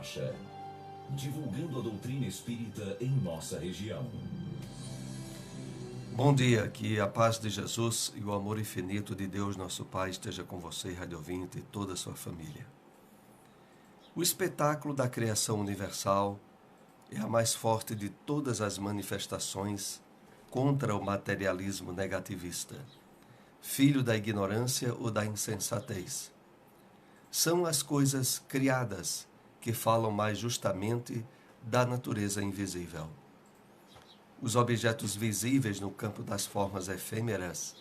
Marcha. Divulgando a doutrina espírita em nossa região. Bom dia, que a paz de Jesus e o amor infinito de Deus nosso Pai esteja com você, rádio ouvinte, e toda a sua família. O espetáculo da criação universal é a mais forte de todas as manifestações contra o materialismo negativista, filho da ignorância ou da insensatez. São as coisas criadas que falam mais justamente da natureza invisível. Os objetos visíveis no campo das formas efêmeras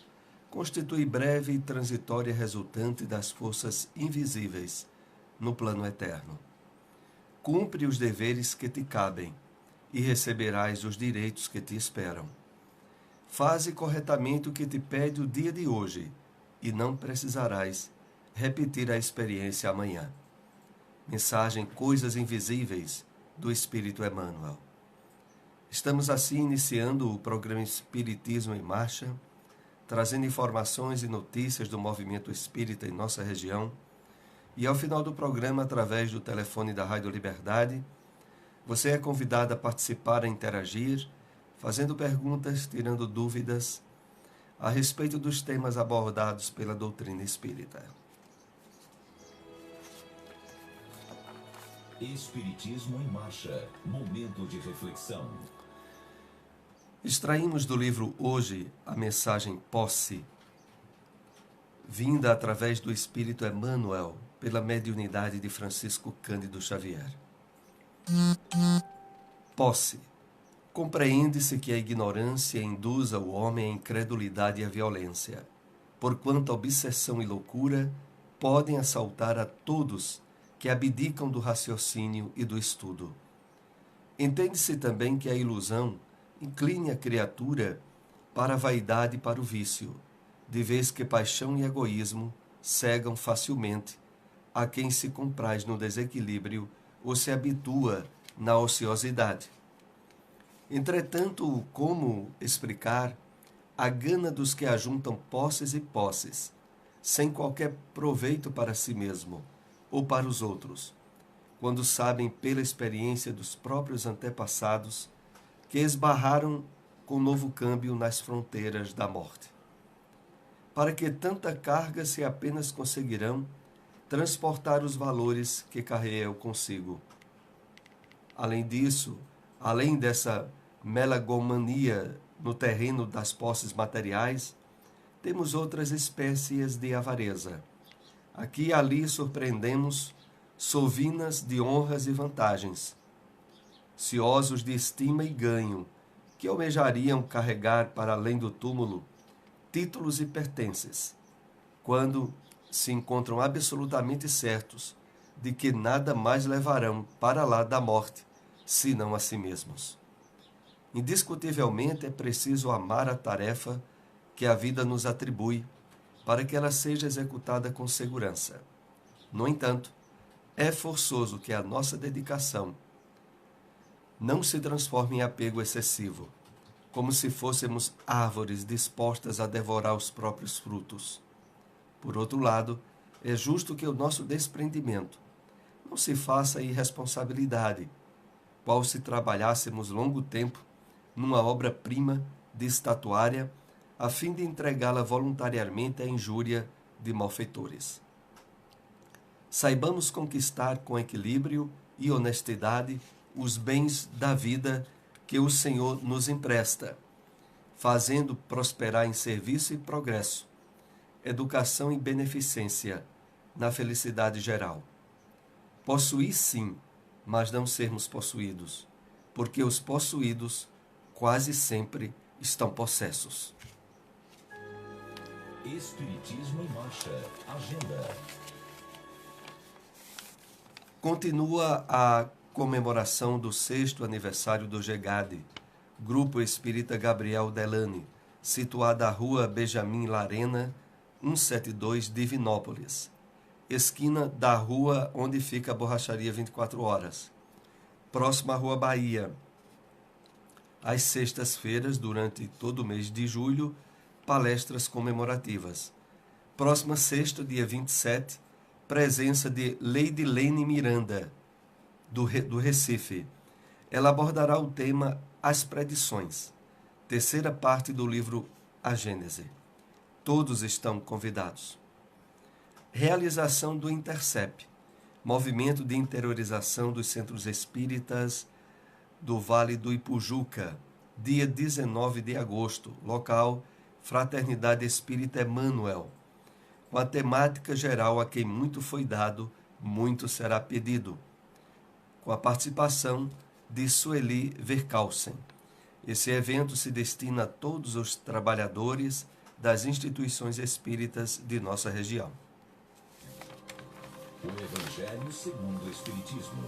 constituem breve e transitória resultante das forças invisíveis no plano eterno. Cumpre os deveres que te cabem e receberás os direitos que te esperam. Faze corretamente o que te pede o dia de hoje e não precisarás repetir a experiência amanhã. Mensagem Coisas Invisíveis do Espírito Emmanuel. Estamos assim iniciando o programa Espiritismo em Marcha, trazendo informações e notícias do movimento espírita em nossa região. E ao final do programa, através do telefone da Rádio Liberdade, você é convidado a participar, a interagir, fazendo perguntas, tirando dúvidas a respeito dos temas abordados pela doutrina espírita. Espiritismo em Marcha. Momento de reflexão. Extraímos do livro hoje a mensagem Posse, vinda através do Espírito Emmanuel, pela mediunidade de Francisco Cândido Xavier. Posse. Compreende-se que a ignorância induza o homem à incredulidade e à violência, porquanto a obsessão e loucura podem assaltar a todos que abdicam do raciocínio e do estudo. Entende-se também que a ilusão incline a criatura para a vaidade e para o vício, de vez que paixão e egoísmo cegam facilmente a quem se compraz no desequilíbrio ou se habitua na ociosidade. Entretanto, como explicar a gana dos que ajuntam posses e posses, sem qualquer proveito para si mesmo ou para os outros, quando sabem pela experiência dos próprios antepassados que esbarraram com novo câmbio nas fronteiras da morte? Para que tanta carga se apenas conseguirão transportar os valores que carregam consigo? Além disso, além dessa melagomania no terreno das posses materiais, temos outras espécies de avareza. Aqui e ali surpreendemos sovinas de honras e vantagens, ciosos de estima e ganho, que almejariam carregar para além do túmulo títulos e pertences, quando se encontram absolutamente certos de que nada mais levarão para lá da morte, senão a si mesmos. Indiscutivelmente é preciso amar a tarefa que a vida nos atribui para que ela seja executada com segurança. No entanto, é forçoso que a nossa dedicação não se transforme em apego excessivo, como se fôssemos árvores dispostas a devorar os próprios frutos. Por outro lado, é justo que o nosso desprendimento não se faça irresponsabilidade, qual se trabalhássemos longo tempo numa obra-prima de estatuária, a fim de entregá-la voluntariamente à injúria de malfeitores. Saibamos conquistar com equilíbrio e honestidade os bens da vida que o Senhor nos empresta, fazendo prosperar em serviço e progresso, educação e beneficência, na felicidade geral. Possuir sim, mas não sermos possuídos, porque os possuídos quase sempre estão possessos. Espiritismo em Marcha. Agenda. Continua a comemoração do 6º aniversário do GEGAD, Grupo Espírita Gabriel Delane, situada à Rua Benjamin Larena, 172, Divinópolis, esquina da rua onde fica a Borracharia 24 Horas, próxima à Rua Bahia. Às sextas-feiras, durante todo o mês de julho, palestras comemorativas. Próxima sexta, dia 27, presença de Leidilene Miranda, do Recife. Ela abordará o tema As Predições, terceira parte do livro A Gênese. Todos estão convidados. Realização do Intercep, movimento de interiorização dos centros espíritas do Vale do Ipujuca, dia 19 de agosto, local Fraternidade Espírita Emmanuel, com a temática geral a quem muito foi dado, muito será pedido, com a participação de Sueli Verkausen. Esse evento se destina a todos os trabalhadores das instituições espíritas de nossa região. O Evangelho segundo o Espiritismo.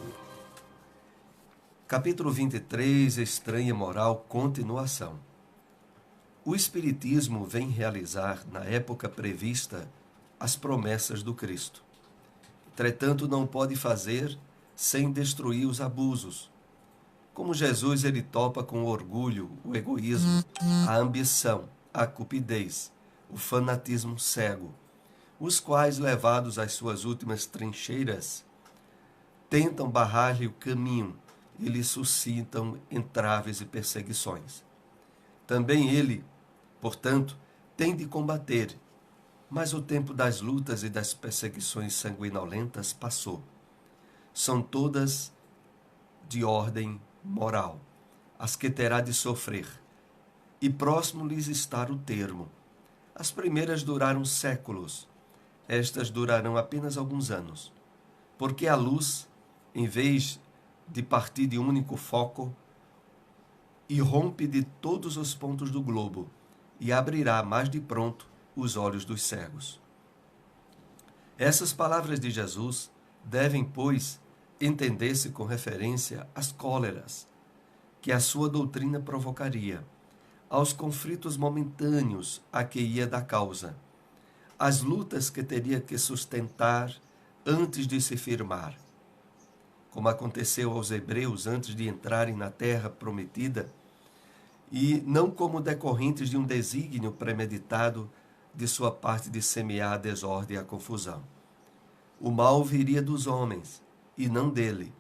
Capítulo 23, Estranha Moral, continuação. O Espiritismo vem realizar, na época prevista, as promessas do Cristo. Entretanto, não pode fazer sem destruir os abusos. Como Jesus, ele topa com o orgulho, o egoísmo, a ambição, a cupidez, o fanatismo cego, os quais, levados às suas últimas trincheiras, tentam barrar-lhe o caminho e lhe suscitam entraves e perseguições. Também ele, portanto, tem de combater, mas o tempo das lutas e das perseguições sanguinolentas passou. São todas de ordem moral, as que terá de sofrer, e próximo lhes está o termo. As primeiras duraram séculos, estas durarão apenas alguns anos, porque a luz, em vez de partir de um único foco, irrompe de todos os pontos do globo e abrirá mais de pronto os olhos dos cegos. Essas palavras de Jesus devem, pois, entender-se com referência às cóleras que a sua doutrina provocaria, aos conflitos momentâneos a que ia dar causa, às lutas que teria que sustentar antes de se firmar, como aconteceu aos hebreus antes de entrarem na terra prometida, e não como decorrentes de um desígnio premeditado de sua parte de semear a desordem e a confusão. O mal viria dos homens, e não dele,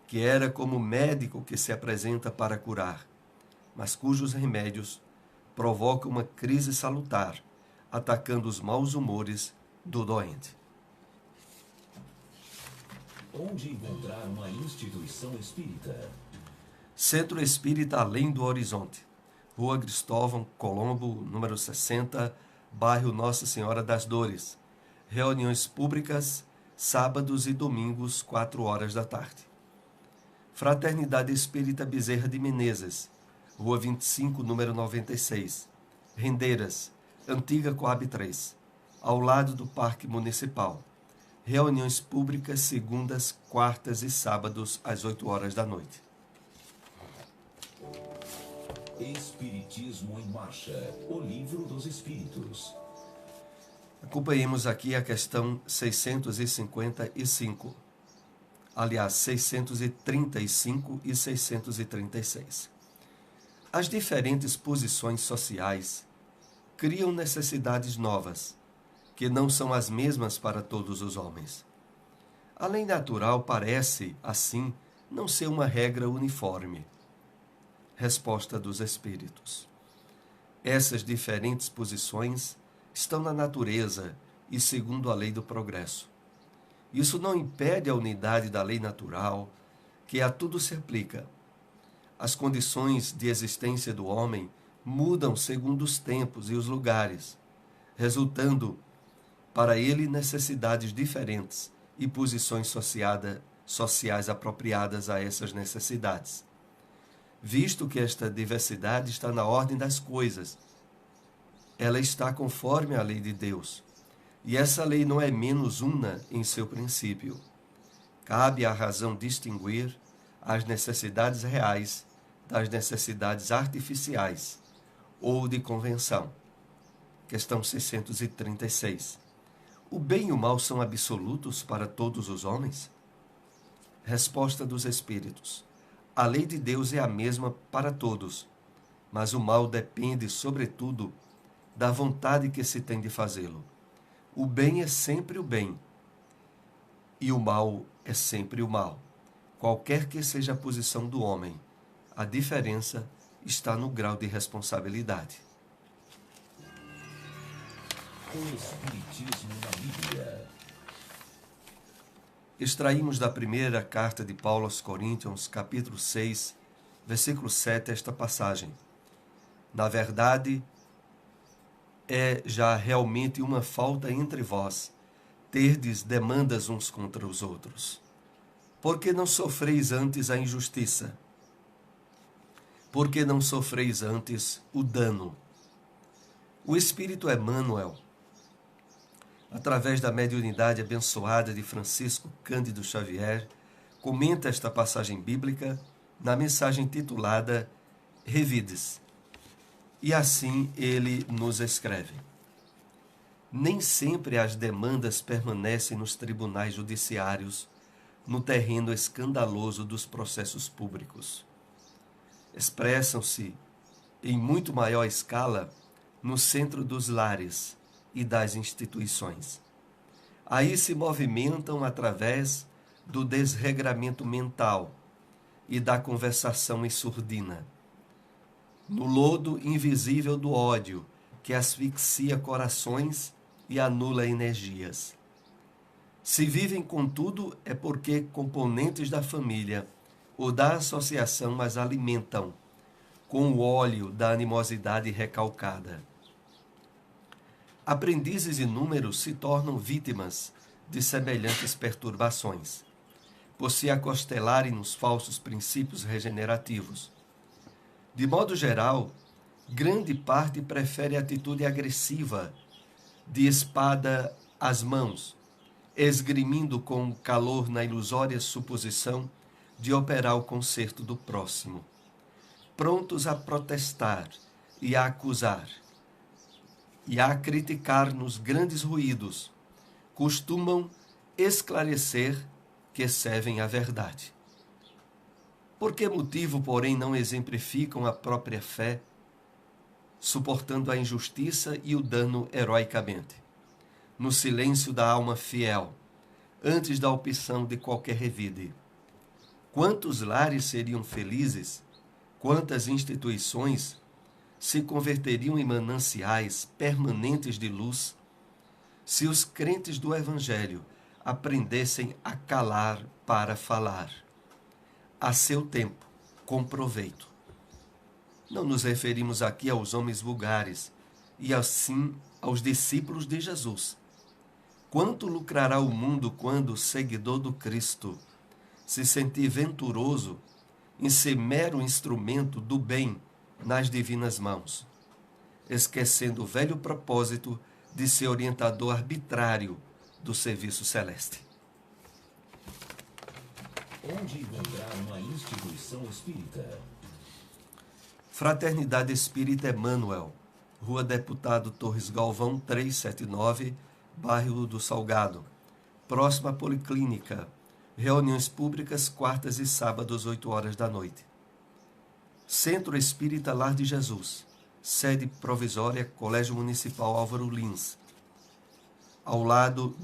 que era como médico que se apresenta para curar, mas cujos remédios provocam uma crise salutar, atacando os maus humores do doente. Onde encontrar uma instituição espírita? Centro Espírita Além do Horizonte, Rua Cristóvão Colombo, número 60, bairro Nossa Senhora das Dores. Reuniões públicas, sábados e domingos, 4 horas da tarde. Fraternidade Espírita Bezerra de Menezes, Rua 25, número 96. Rendeiras, Antiga Coab 3, ao lado do Parque Municipal. Reuniões públicas segundas, quartas e sábados às 8 horas da noite. Espiritismo em Marcha, o livro dos Espíritos. Acompanhemos aqui a questão 655. Aliás, 635 e 636. As diferentes posições sociais criam necessidades novas, que não são as mesmas para todos os homens. A lei natural parece, assim, não ser uma regra uniforme. Resposta dos Espíritos. Essas diferentes posições estão na natureza e segundo a lei do progresso. Isso não impede a unidade da lei natural, que a tudo se aplica. As condições de existência do homem mudam segundo os tempos e os lugares, resultando para ele necessidades diferentes e posições sociais apropriadas a essas necessidades. Visto que esta diversidade está na ordem das coisas, ela está conforme a lei de Deus, e essa lei não é menos una em seu princípio. Cabe à razão distinguir as necessidades reais das necessidades artificiais ou de convenção. Questão 636. O bem e o mal são absolutos para todos os homens? Resposta dos Espíritos. A lei de Deus é a mesma para todos, mas o mal depende, sobretudo, da vontade que se tem de fazê-lo. O bem é sempre o bem, e o mal é sempre o mal, qualquer que seja a posição do homem. A diferença está no grau de responsabilidade. O Espiritismo na Bíblia. Extraímos da primeira carta de Paulo aos Coríntios, capítulo 6, versículo 7, esta passagem. Na verdade, é já realmente uma falta entre vós, terdes demandas uns contra os outros. Por que não sofreis antes a injustiça? Por que não sofreis antes o dano? O Espírito Emmanuel, através da mediunidade abençoada de Francisco Cândido Xavier, comenta esta passagem bíblica na mensagem titulada Revides. E assim ele nos escreve: nem sempre as demandas permanecem nos tribunais judiciários, no terreno escandaloso dos processos públicos. Expressam-se, em muito maior escala, no centro dos lares e das instituições. Aí se movimentam através do desregramento mental e da conversação em surdina, no lodo invisível do ódio que asfixia corações e anula energias. Se vivem, contudo, é porque componentes da família ou da associação as alimentam com o óleo da animosidade recalcada. Aprendizes inúmeros se tornam vítimas de semelhantes perturbações, por se acostelarem nos falsos princípios regenerativos. De modo geral, grande parte prefere a atitude agressiva, de espada às mãos, esgrimindo com calor na ilusória suposição de operar o conserto do próximo. Prontos a protestar e a acusar, e a criticar nos grandes ruídos, costumam esclarecer que servem à verdade. Por que motivo, porém, não exemplificam a própria fé, suportando a injustiça e o dano heroicamente, no silêncio da alma fiel, antes da opção de qualquer revide? Quantos lares seriam felizes, quantas instituições se converteriam em mananciais permanentes de luz, se os crentes do Evangelho aprendessem a calar para falar, a seu tempo, com proveito. Não nos referimos aqui aos homens vulgares, e assim aos discípulos de Jesus. Quanto lucrará o mundo quando, seguidor do Cristo, se sentir venturoso em ser mero instrumento do bem nas divinas mãos, esquecendo o velho propósito de ser orientador arbitrário do serviço celeste? Onde encontrar uma instituição espírita? Fraternidade Espírita Emmanuel, Rua Deputado Torres Galvão 379, bairro do Salgado, próxima à Policlínica. Reuniões públicas quartas e sábados, 8 horas da noite. Centro Espírita Lar de Jesus, sede provisória, Colégio Municipal Álvaro Lins, ao lado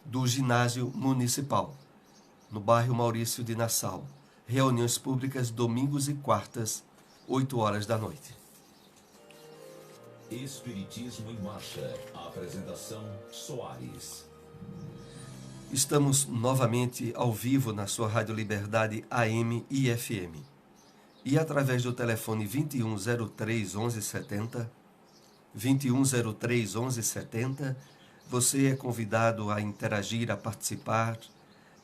do ginásio municipal, no bairro Maurício de Nassau. Reuniões públicas domingos e quartas, 8 horas da noite. Espiritismo em Marcha. Apresentação Soares. Estamos novamente ao vivo na sua Rádio Liberdade AM e FM. E através do telefone 2103 1170, 2103 1170, você é convidado a interagir, a participar,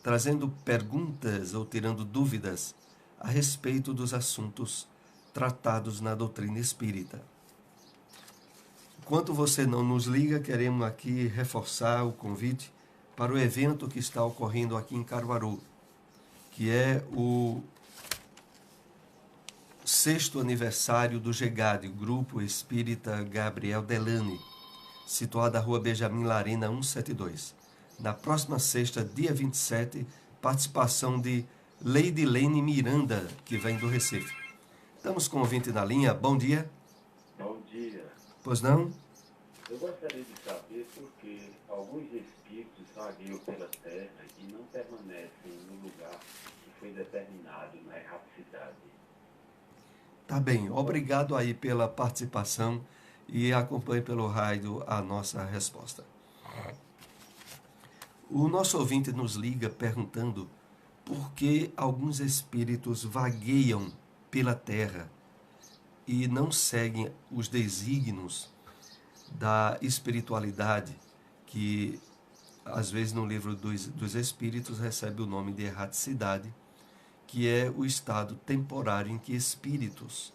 trazendo perguntas ou tirando dúvidas a respeito dos assuntos tratados na doutrina espírita. Enquanto você não nos liga, queremos aqui reforçar o convite para o evento que está ocorrendo aqui em Caruaru, que é o 6º aniversário do GEGAD, o Grupo Espírita Gabriel Delane, situado na Rua Benjamin Larena 172. Na próxima sexta, dia 27, participação de Leidilene Miranda, que vem do Recife. Estamos com o ouvinte na linha. Bom dia. Bom dia. Pois não? Eu gostaria de saber por que alguns espíritos vagueiam pela Terra e e não permanecem no lugar que foi determinado na erraticidade. Tá bem, obrigado aí pela participação e acompanhe pelo rádio a nossa resposta. O nosso ouvinte nos liga perguntando por que alguns espíritos vagueiam pela terra e não seguem os desígnios da espiritualidade, que às vezes no livro dos Espíritos recebe o nome de erraticidade, que é o estado temporário em que espíritos,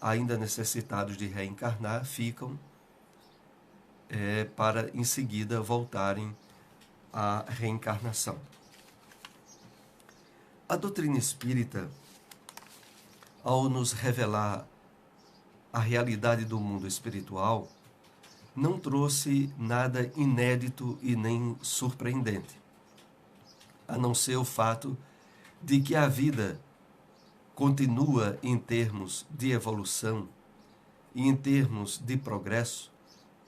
ainda necessitados de reencarnar, ficam para em seguida voltarem à reencarnação. A doutrina espírita, ao nos revelar a realidade do mundo espiritual, não trouxe nada inédito e nem surpreendente, a não ser o fato de que a vida continua em termos de evolução e em termos de progresso,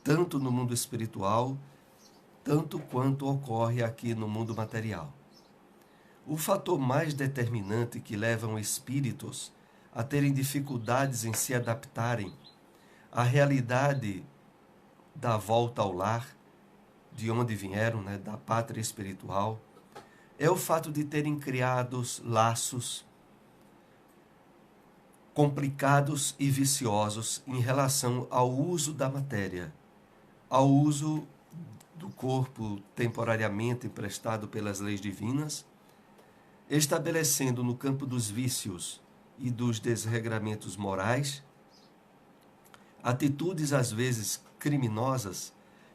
tanto no mundo espiritual, tanto quanto ocorre aqui no mundo material. O fator mais determinante que levam espíritos a terem dificuldades em se adaptarem à realidade da volta ao lar, de onde vieram, da pátria espiritual, é o fato de terem criados laços complicados e viciosos em relação ao uso da matéria, ao uso do corpo temporariamente emprestado pelas leis divinas, estabelecendo no campo dos vícios e dos desregramentos morais atitudes às vezes criminosas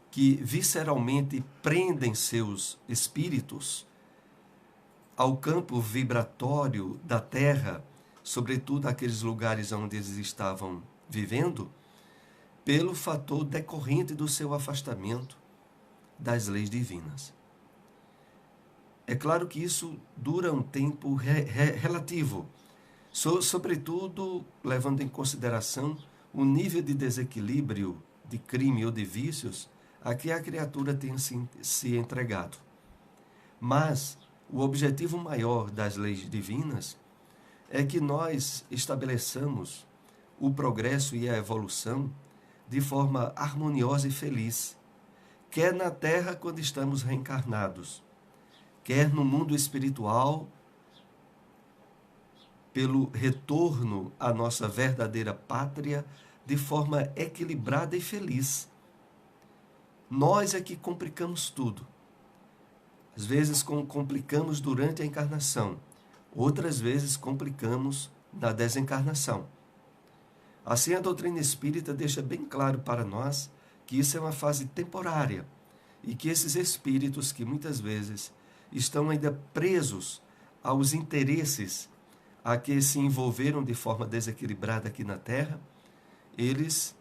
que visceralmente prendem seus espíritos ao campo vibratório da terra, sobretudo aqueles lugares onde eles estavam vivendo, pelo fator decorrente do seu afastamento das leis divinas. É claro que isso dura um tempo relativo, sobretudo levando em consideração o nível de desequilíbrio, de crime ou de vícios a que a criatura tenha se entregado. Mas o objetivo maior das leis divinas é que nós estabeleçamos o progresso e a evolução de forma harmoniosa e feliz, quer na Terra quando estamos reencarnados, quer no mundo espiritual, pelo retorno à nossa verdadeira pátria de forma equilibrada e feliz. Nós é que complicamos tudo. Às vezes complicamos durante a encarnação, outras vezes complicamos na desencarnação. Assim, a doutrina espírita deixa bem claro para nós que isso é uma fase temporária e que esses espíritos que muitas vezes estão ainda presos aos interesses a que se envolveram de forma desequilibrada aqui na Terra, eles,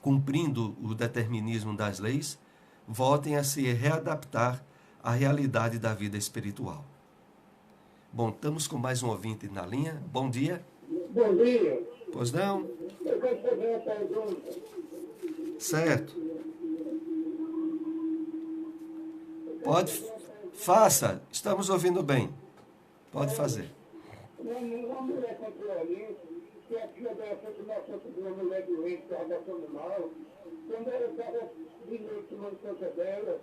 cumprindo o determinismo das leis, voltem a se readaptar à realidade da vida espiritual. Bom, estamos com mais um ouvinte na linha. Bom dia. Bom dia. Pois não? Eu quero fazer uma pergunta. Certo. Pode. Faça. Estamos ouvindo bem. Pode fazer. Uma mulher comprou ali, que a filha dela foi tomar conta de uma mulher doente, que estava passando mal. Quando ela estava de noite tomando conta dela,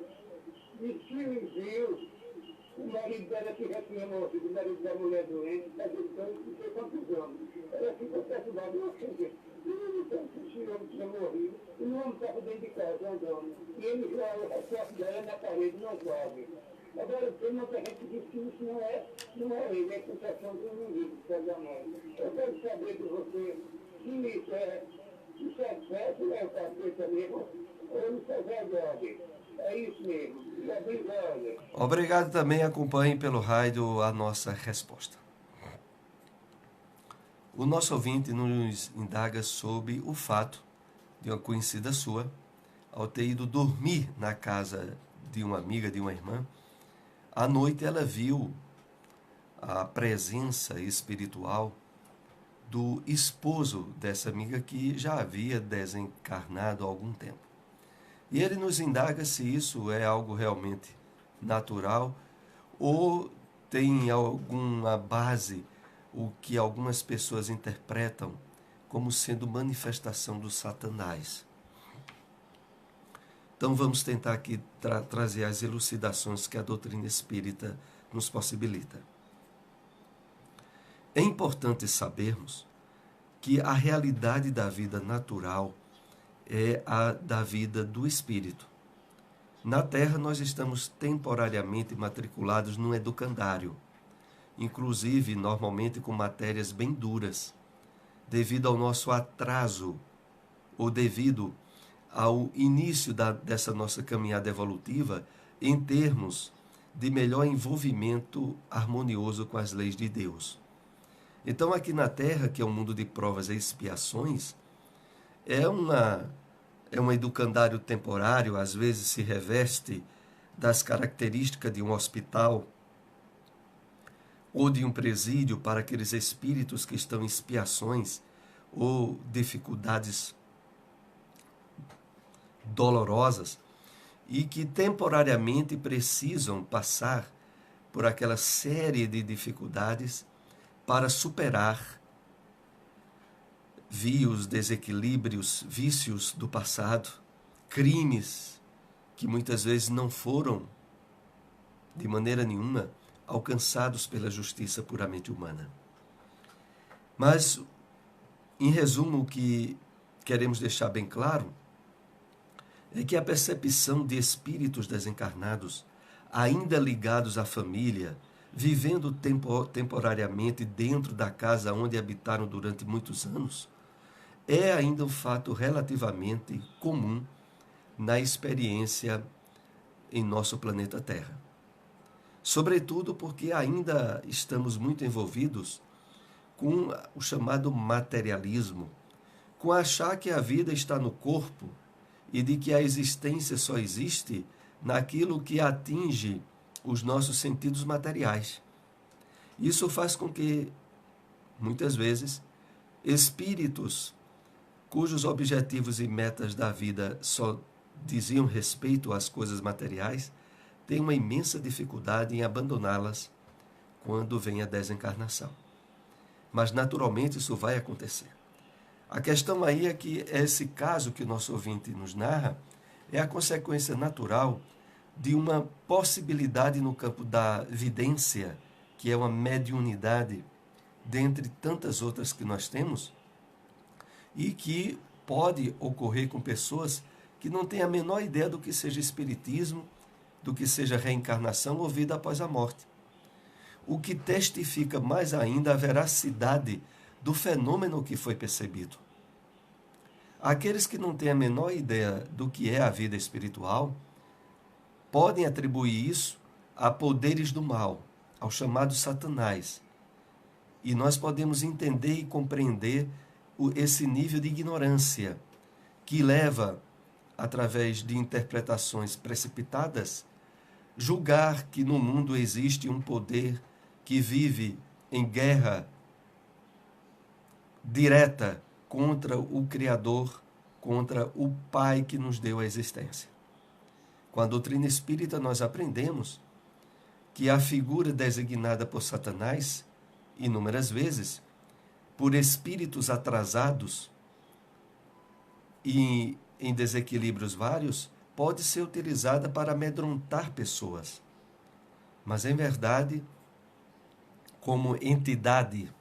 vestiu e viu o marido dela que já tinha morrido, o marido da mulher doente, não sei quantos anos. Ela ficou perturbada, não sei então, esse homem tinha morrido, e o homem estava dentro de casa andando. E ele viu a foto dela na parede, não sabe. Agora, tem muita gente que diz que isso não é ele, é concessão do inimigo, de casamento. Eu quero saber de você se isso é certo, é o capeta mesmo, ou isso é verdade. É isso mesmo. Obrigado. Obrigado também. Acompanhe pelo rádio a nossa resposta. O nosso ouvinte nos indaga sobre o fato de uma conhecida sua, ao ter ido dormir na casa de uma amiga, de uma irmã, à noite ela viu a presença espiritual do esposo dessa amiga que já havia desencarnado há algum tempo. E ele nos indaga se isso é algo realmente natural ou tem alguma base o que algumas pessoas interpretam como sendo manifestação do Satanás. Então vamos tentar aqui trazer as elucidações que a doutrina espírita nos possibilita. É importante sabermos que a realidade da vida natural é a da vida do espírito. Na Terra nós estamos temporariamente matriculados num educandário, inclusive normalmente com matérias bem duras, devido ao nosso atraso ou devido ao início dessa nossa caminhada evolutiva em termos de melhor envolvimento harmonioso com as leis de Deus. Então aqui na Terra, que é um mundo de provas e expiações, é um educandário temporário, às vezes se reveste das características de um hospital ou de um presídio para aqueles espíritos que estão em expiações ou dificuldades dolorosas e que temporariamente precisam passar por aquela série de dificuldades para superar desequilíbrios, vícios do passado, crimes que muitas vezes não foram, de maneira nenhuma, alcançados pela justiça puramente humana. Mas, em resumo, o que queremos deixar bem claro é que a percepção de espíritos desencarnados, ainda ligados à família, vivendo temporariamente dentro da casa onde habitaram durante muitos anos, é ainda um fato relativamente comum na experiência em nosso planeta Terra. Sobretudo porque ainda estamos muito envolvidos com o chamado materialismo, com achar que a vida está no corpo e de que a existência só existe naquilo que atinge os nossos sentidos materiais. Isso faz com que, muitas vezes, espíritos cujos objetivos e metas da vida só diziam respeito às coisas materiais tenham uma imensa dificuldade em abandoná-las quando vem a desencarnação. Mas, naturalmente, isso vai acontecer. A questão aí é que esse caso que o nosso ouvinte nos narra é a consequência natural de uma possibilidade no campo da vidência, que é uma mediunidade, dentre tantas outras que nós temos, e que pode ocorrer com pessoas que não têm a menor ideia do que seja espiritismo, do que seja reencarnação ou vida após a morte. O que testifica mais ainda a veracidade do fenômeno que foi percebido. Aqueles que não têm a menor ideia do que é a vida espiritual podem atribuir isso a poderes do mal, ao chamado Satanás. E nós podemos entender e compreender esse nível de ignorância que leva, através de interpretações precipitadas, julgar que no mundo existe um poder que vive em guerra direta contra o Criador, contra o Pai que nos deu a existência. Com a doutrina espírita nós aprendemos que a figura designada por Satanás, inúmeras vezes, por espíritos atrasados e em desequilíbrios vários, pode ser utilizada para amedrontar pessoas. Mas, em verdade, como entidade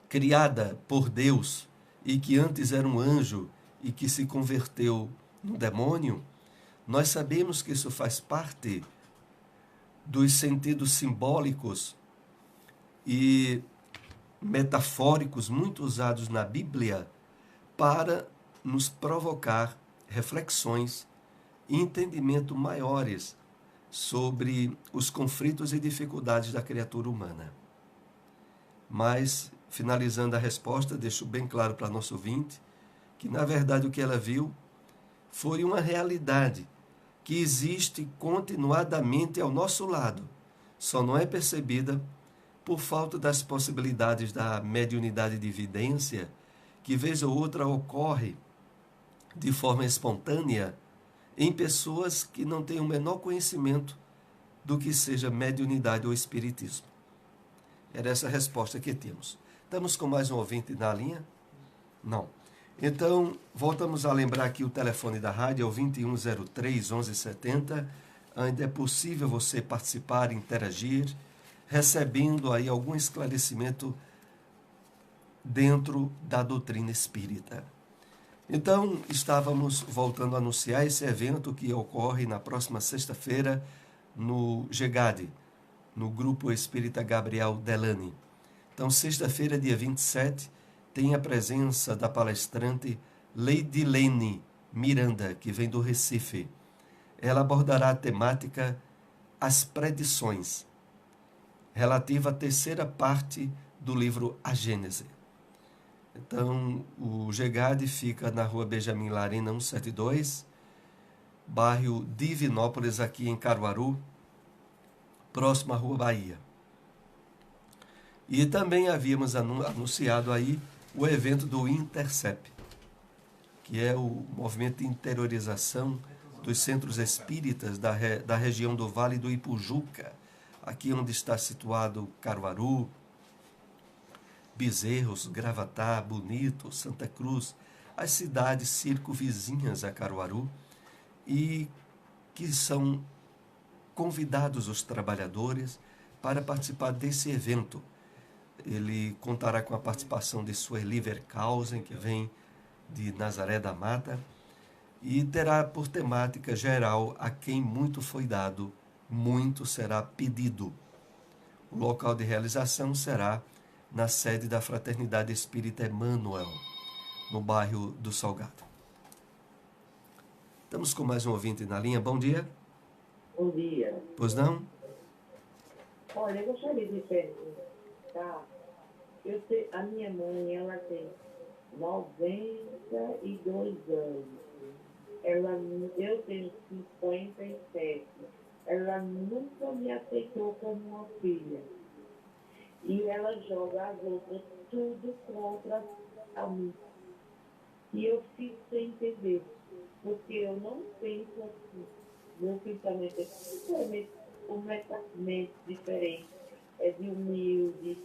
criada por Deus e que antes era um anjo e que se converteu no demônio, nós sabemos que isso faz parte dos sentidos simbólicos e metafóricos muito usados na Bíblia para nos provocar reflexões e entendimento maiores sobre os conflitos e dificuldades da criatura humana. Mas, finalizando a resposta, deixo bem claro para nosso ouvinte que, na verdade, o que ela viu foi uma realidade que existe continuadamente ao nosso lado, só não é percebida por falta das possibilidades da mediunidade de evidência, que vez ou outra ocorre de forma espontânea em pessoas que não têm o menor conhecimento do que seja mediunidade ou espiritismo. Era essa a resposta que temos. Estamos com mais um ouvinte na linha? Não. Então, voltamos a lembrar aqui o telefone da rádio, é o 2103 1170. Ainda é possível você participar, interagir, recebendo aí algum esclarecimento dentro da doutrina espírita. Então, estávamos voltando a anunciar esse evento que ocorre na próxima sexta-feira no GEGAD, no Grupo Espírita Gabriel Delany. Então, sexta-feira, dia 27, tem a presença da palestrante Leidilene Miranda, que vem do Recife. Ela abordará a temática As Predições, relativa à terceira parte do livro A Gênese. Então, o GEGAD fica na rua Benjamin Larina 172, bairro Divinópolis, aqui em Caruaru, próximo à Rua Bahia. E também havíamos anunciado aí o evento do Intercep, que é o movimento de interiorização dos centros espíritas da região do Vale do Ipujuca, aqui onde está situado Caruaru, Bezerros, Gravatá, Bonito, Santa Cruz, as cidades circunvizinhas a Caruaru, e que são convidados os trabalhadores para participar desse evento. Ele contará com a participação de Sueli Verkausen, que vem de Nazaré da Mata, e terá por temática geral: a quem muito foi dado, muito será pedido. O local de realização será na sede da Fraternidade Espírita Emmanuel, no bairro do Salgado. Estamos com mais um ouvinte na linha. Bom dia. Bom dia. Pois não? Olha, eu gostaria de perguntar. A minha mãe, ela tem 92 anos. Eu tenho 57. Ela nunca me aceitou como uma filha. E ela joga as outras tudo contra a mim. E eu fico sem entender. Porque eu não penso assim. Meu pensamento completamente diferente. É de humilde,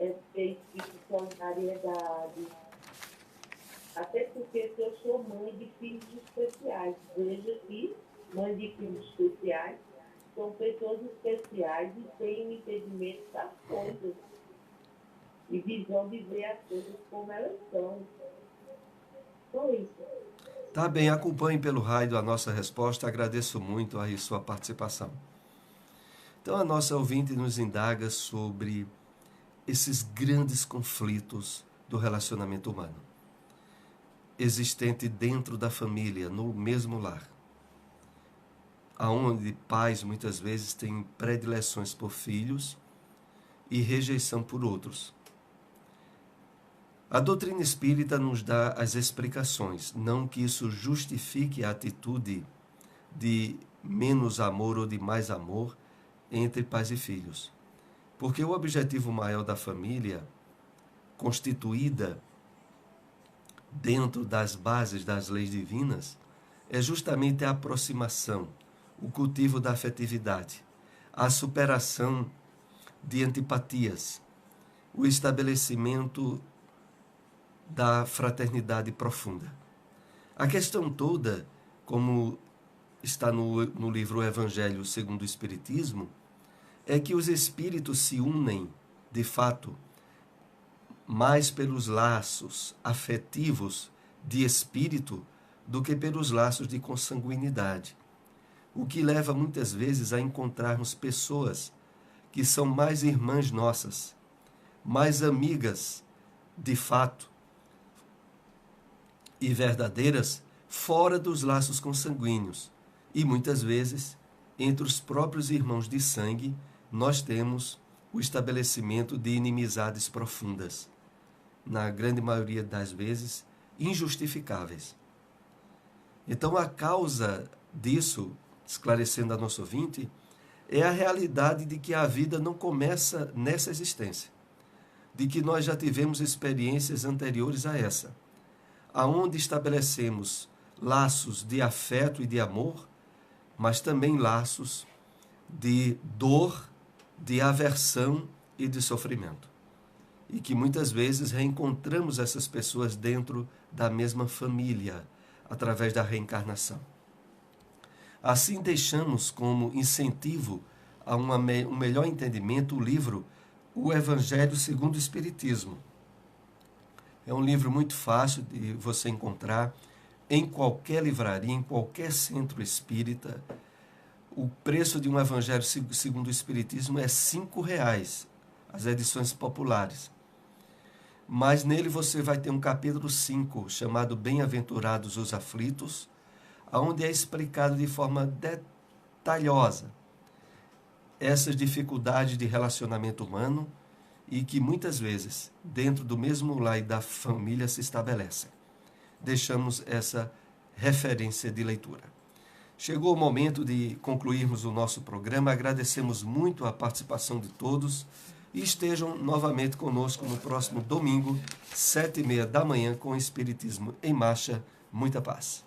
é de ter espírito de solidariedade. Até porque eu sou mãe de filhos especiais. Veja que mãe de filhos especiais são pessoas especiais e têm um entendimento das coisas. E visão de ver as coisas como elas são. Só isso. Tá bem, acompanhe pelo rádio a nossa resposta. Agradeço muito aí sua participação. Então, a nossa ouvinte nos indaga sobre esses grandes conflitos do relacionamento humano, existente dentro da família, no mesmo lar, aonde pais muitas vezes têm predileções por filhos e rejeição por outros. A doutrina espírita nos dá as explicações, não que isso justifique a atitude de menos amor ou de mais amor entre pais e filhos. Porque o objetivo maior da família, constituída dentro das bases das leis divinas, é justamente a aproximação, o cultivo da afetividade, a superação de antipatias, o estabelecimento da fraternidade profunda. A questão toda, como está no livro Evangelho segundo o Espiritismo, é que os espíritos se unem, de fato, mais pelos laços afetivos de espírito do que pelos laços de consanguinidade, o que leva muitas vezes a encontrarmos pessoas que são mais irmãs nossas, mais amigas, de fato, e verdadeiras, fora dos laços consanguíneos. E muitas vezes, entre os próprios irmãos de sangue, nós temos o estabelecimento de inimizades profundas, na grande maioria das vezes, injustificáveis. Então, a causa disso, esclarecendo a nosso ouvinte, é a realidade de que a vida não começa nessa existência, de que nós já tivemos experiências anteriores a essa, aonde estabelecemos laços de afeto e de amor, mas também laços de dor, de aversão e de sofrimento. E que muitas vezes reencontramos essas pessoas dentro da mesma família, através da reencarnação. Assim, deixamos como incentivo a um melhor entendimento o livro O Evangelho segundo o Espiritismo. É um livro muito fácil de você encontrar em qualquer livraria, em qualquer centro espírita. O preço de um Evangelho segundo o Espiritismo é R$5, as edições populares. Mas nele você vai ter um capítulo 5, chamado Bem-aventurados os aflitos, onde é explicado de forma detalhosa essas dificuldades de relacionamento humano e que muitas vezes, dentro do mesmo lar e da família, se estabelecem. Deixamos essa referência de leitura. Chegou o momento de concluirmos o nosso programa. Agradecemos muito a participação de todos e estejam novamente conosco no próximo domingo, 7h30 da manhã, com o Espiritismo em Marcha. Muita paz.